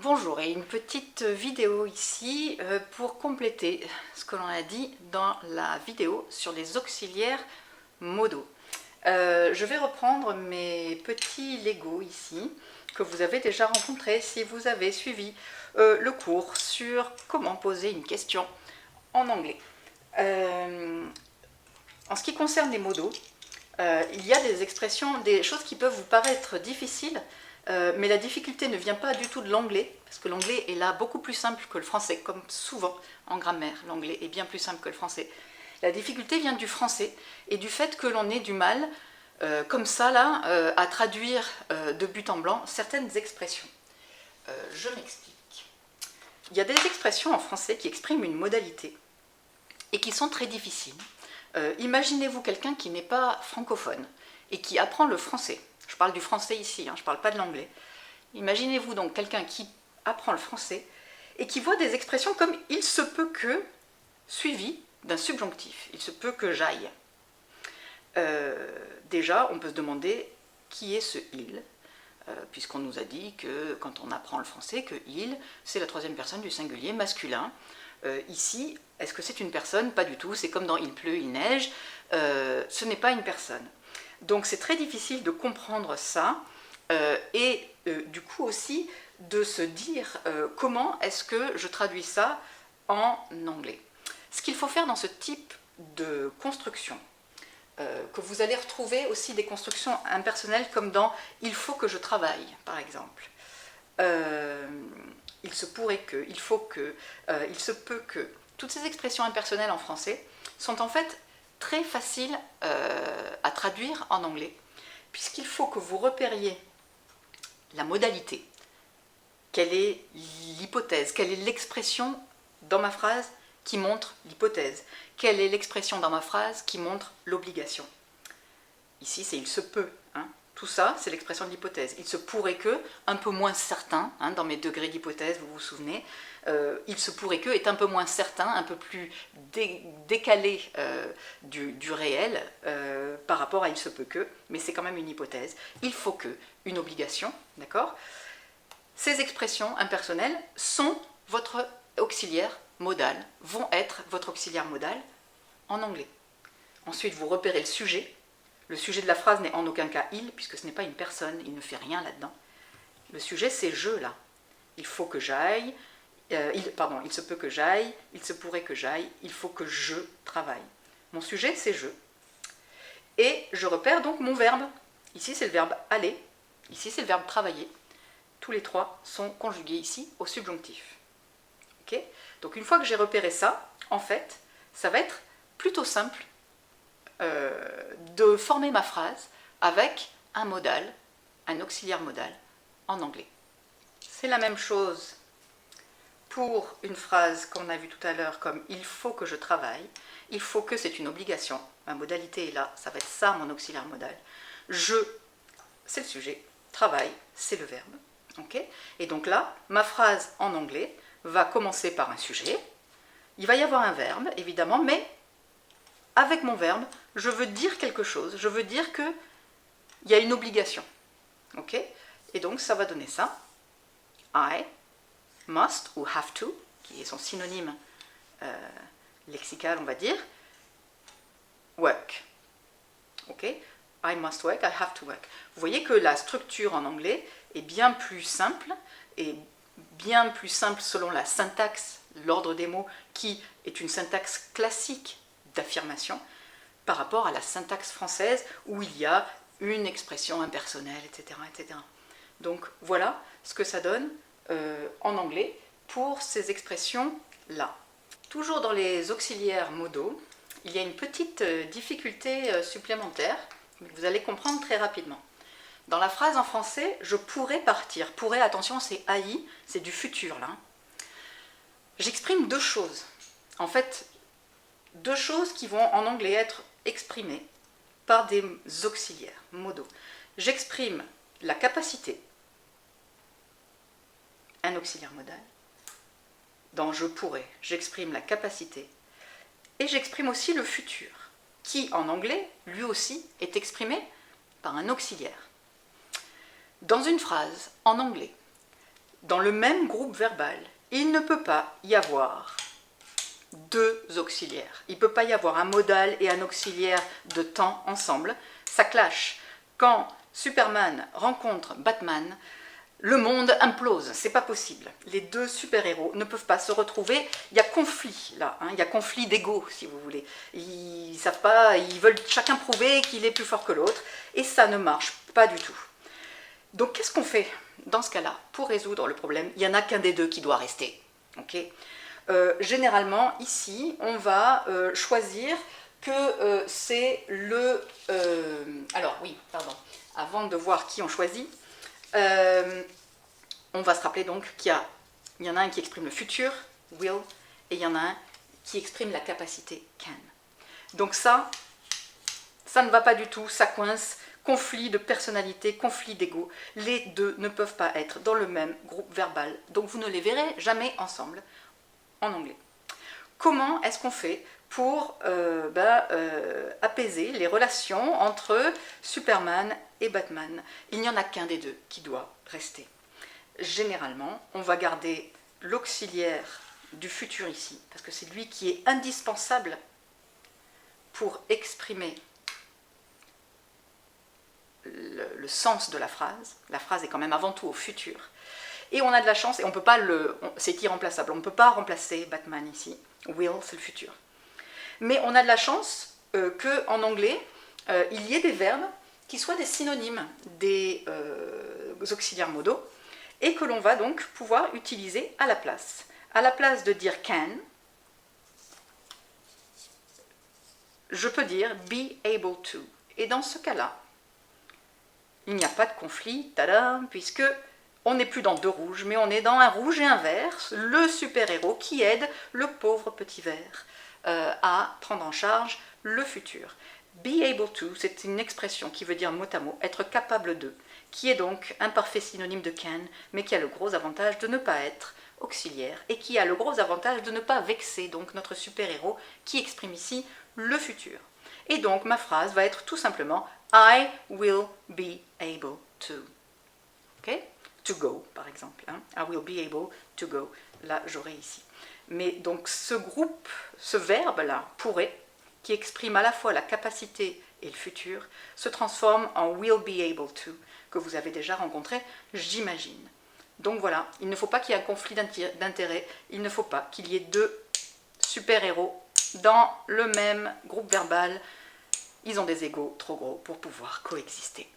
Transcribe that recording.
Bonjour, et une petite vidéo ici pour compléter ce que l'on a dit dans la vidéo sur les auxiliaires modaux. Je vais reprendre mes petits Lego ici, que vous avez déjà rencontrés si vous avez suivi le cours sur comment poser une question en anglais. En ce qui concerne les modaux, il y a des expressions, des choses qui peuvent vous paraître difficiles, mais la difficulté ne vient pas du tout de l'anglais, parce que l'anglais est là beaucoup plus simple que le français, comme souvent en grammaire, l'anglais est bien plus simple que le français. La difficulté vient du français et du fait que l'on ait du mal, comme ça là, à traduire de but en blanc certaines expressions. Je m'explique. Il y a des expressions en français qui expriment une modalité et qui sont très difficiles. Imaginez-vous quelqu'un qui n'est pas francophone et qui apprend le français. Je parle du français ici, je ne parle pas de l'anglais. Imaginez-vous donc quelqu'un qui apprend le français et qui voit des expressions comme « il se peut que » suivi d'un subjonctif. Il se peut que j'aille. Déjà, on peut se demander qui est ce « il », puisqu'on nous a dit que quand on apprend le français, que « il », c'est la troisième personne du singulier masculin. Ici, est-ce que c'est une personne? Pas du tout, c'est comme dans « il pleut, il neige », ce n'est pas une personne. Donc c'est très difficile de comprendre ça, et du coup aussi de se dire comment est-ce que je traduis ça en anglais. Ce qu'il faut faire dans ce type de construction, que vous allez retrouver aussi des constructions impersonnelles comme dans « il faut que je travaille » par exemple. Il se pourrait que, il faut que, il se peut que. Toutes ces expressions impersonnelles en français sont en fait très faciles à traduire en anglais, puisqu'il faut que vous repériez la modalité. Quelle est l'hypothèse? Quelle est l'expression dans ma phrase qui montre l'hypothèse? Quelle est l'expression dans ma phrase qui montre l'obligation? Ici, c'est « il se peut ». Tout ça, c'est l'expression de l'hypothèse. Il se pourrait que, un peu moins certain, dans mes degrés d'hypothèse, vous vous souvenez, il se pourrait que est un peu moins certain, un peu plus décalé du réel par rapport à il se peut que, mais c'est quand même une hypothèse. Il faut que, une obligation, d'accord? Ces expressions impersonnelles sont votre auxiliaire modal, vont être votre auxiliaire modal en anglais. Ensuite, vous repérez le sujet. Le sujet de la phrase n'est en aucun cas « il », puisque ce n'est pas une personne, il ne fait rien là-dedans. Le sujet, c'est « je », là. Il faut que j'aille, il se peut que j'aille, il se pourrait que j'aille, il faut que je travaille. Mon sujet, c'est « je ». Et je repère donc mon verbe. Ici, c'est le verbe « aller », ici, c'est le verbe « travailler ». Tous les trois sont conjugués ici au subjonctif. Okay? Donc une fois que j'ai repéré ça, en fait, ça va être plutôt simple de former ma phrase avec un modal, un auxiliaire modal en anglais. C'est la même chose pour une phrase qu'on a vue tout à l'heure comme « il faut que je travaille ». Il faut que, c'est une obligation. Ma modalité est là, ça va être ça mon auxiliaire modal. Je, c'est le sujet. Travail, c'est le verbe. Okay? Et donc là, ma phrase en anglais va commencer par un sujet. Il va y avoir un verbe, évidemment, mais avec mon verbe, je veux dire quelque chose, je veux dire qu'il y a une obligation. Okay? Et donc, ça va donner ça. I must, ou have to, qui est son synonyme lexical, on va dire, work. Okay? I must work, I have to work. Vous voyez que la structure en anglais est bien plus simple, et bien plus simple selon la syntaxe, l'ordre des mots, qui est une syntaxe classique d'affirmation, par rapport à la syntaxe française où il y a une expression impersonnelle, etc. etc. Donc voilà ce que ça donne en anglais pour ces expressions-là. Toujours dans les auxiliaires modaux, il y a une petite difficulté supplémentaire, mais vous allez comprendre très rapidement. Dans la phrase en français, je pourrais partir. Pourrais, attention, c'est AI, c'est du futur là. J'exprime deux choses. En fait, deux choses qui vont en anglais être exprimées par des auxiliaires modaux. J'exprime la capacité, un auxiliaire modal. Dans je pourrais, j'exprime la capacité. Et j'exprime aussi le futur, qui en anglais, lui aussi, est exprimé par un auxiliaire. Dans une phrase en anglais, dans le même groupe verbal, il ne peut pas y avoir deux auxiliaires. Il ne peut pas y avoir un modal et un auxiliaire de temps ensemble. Ça clash. Quand Superman rencontre Batman, le monde implose, c'est pas possible. Les deux super-héros ne peuvent pas se retrouver. Il y a conflit là, hein, il y a conflit d'ego si vous voulez. Ils savent pas, ils veulent chacun prouver qu'il est plus fort que l'autre, et ça ne marche pas du tout. Donc qu'est-ce qu'on fait dans ce cas-là pour résoudre le problème? Il n'y en a qu'un des deux qui doit rester. Okay, généralement ici on va choisir que c'est le... alors oui, pardon, avant de voir qui on choisit, on va se rappeler donc qu'il y en a un qui exprime le futur, will, et il y en a un qui exprime la capacité, can. Donc ça ne va pas du tout, ça coince, conflit de personnalité, conflit d'ego. Les deux ne peuvent pas être dans le même groupe verbal, donc vous ne les verrez jamais ensemble en anglais. Comment est-ce qu'on fait pour apaiser les relations entre Superman et Batman? Il n'y en a qu'un des deux qui doit rester. Généralement, on va garder l'auxiliaire du futur ici, parce que c'est lui qui est indispensable pour exprimer le sens de la phrase. La phrase est quand même avant tout au futur. Et on a de la chance, et on peut pas c'est irremplaçable, on ne peut pas remplacer Batman ici. Will, c'est le futur. Mais on a de la chance qu'en anglais, il y ait des verbes qui soient des synonymes des auxiliaires modaux, et que l'on va donc pouvoir utiliser à la place. À la place de dire can, je peux dire be able to. Et dans ce cas-là, il n'y a pas de conflit, tada, puisque on n'est plus dans deux rouges, mais on est dans un rouge et un vert, le super-héros qui aide le pauvre petit vert à prendre en charge le futur. Be able to, c'est une expression qui veut dire mot à mot, être capable de, qui est donc un parfait synonyme de can, mais qui a le gros avantage de ne pas être auxiliaire, et qui a le gros avantage de ne pas vexer donc notre super-héros qui exprime ici le futur. Et donc ma phrase va être tout simplement I will be able to. Okay? To go, par exemple. Hein? I will be able to go. Là, j'aurai ici. Mais donc ce groupe, ce verbe-là, pourrait, qui exprime à la fois la capacité et le futur, se transforme en will be able to, que vous avez déjà rencontré, j'imagine. Donc voilà, il ne faut pas qu'il y ait un conflit d'intérêts, il ne faut pas qu'il y ait deux super-héros dans le même groupe verbal. Ils ont des égos trop gros pour pouvoir coexister.